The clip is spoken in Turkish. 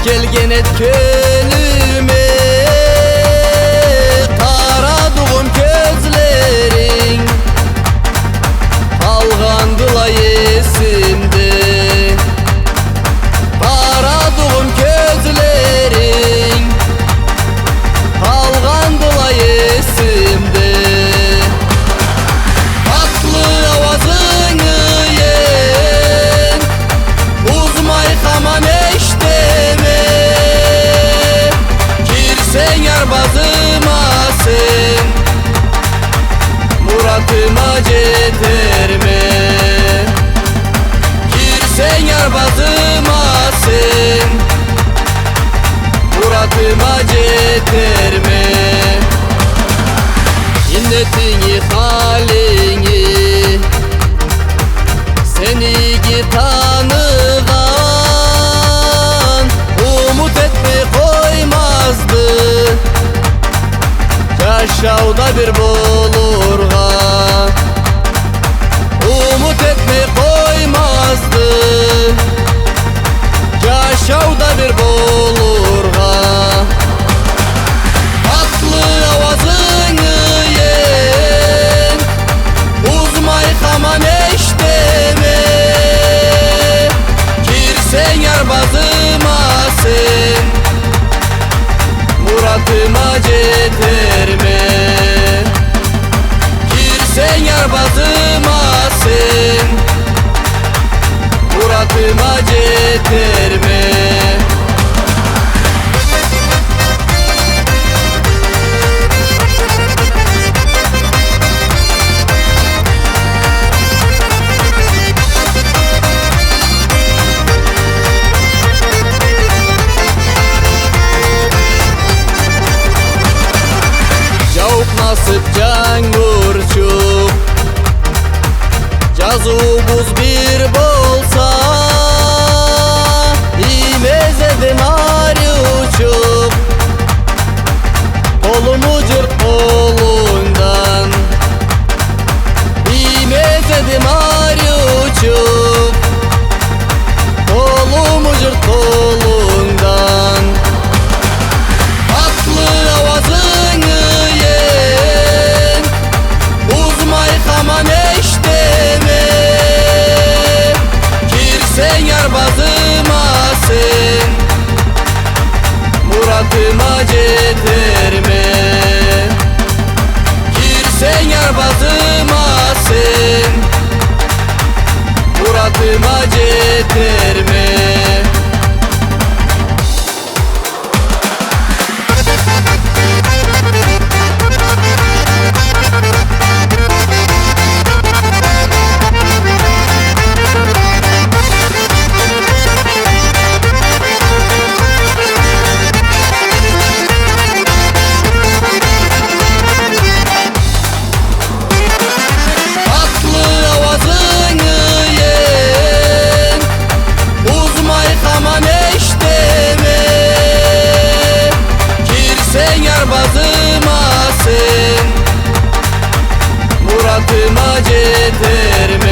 Gelgen et könlüme, karadığım gözlerin kalgandıla esimde. Karadığım gözlerin kalgandıla esimde. Tatlı avazını yen uzmay kaman eşteme. Girsen yarbazıma sen muratıma yeterme. Girsen yarbazıma sen muratıma yeterme. İnnetini halini seni tanıgan umut etme koymazdı. Yaşavda bir bulurga umut etme koymazdı. Yaşavda bir bulurga tatlı avazını yen uzmay kaman eşteme. Girsen yarbazıma sen muratıma yeterme. Girsen yarbazıma sen muratıma yeterme. Nasip can gurçup cazubuz bir bolsa İmezedin ari uçup kolumu cırt kolundan. İmezedin ari uçup kolumu cırt kolundan. Tatlı avazını yen uzmay kaman eşteme. Girsen yarbazıma sen muratıma yeterme. Girsen yarbazıma sen muratıma yeterme. Yarbazıma sen muratıma yeterme.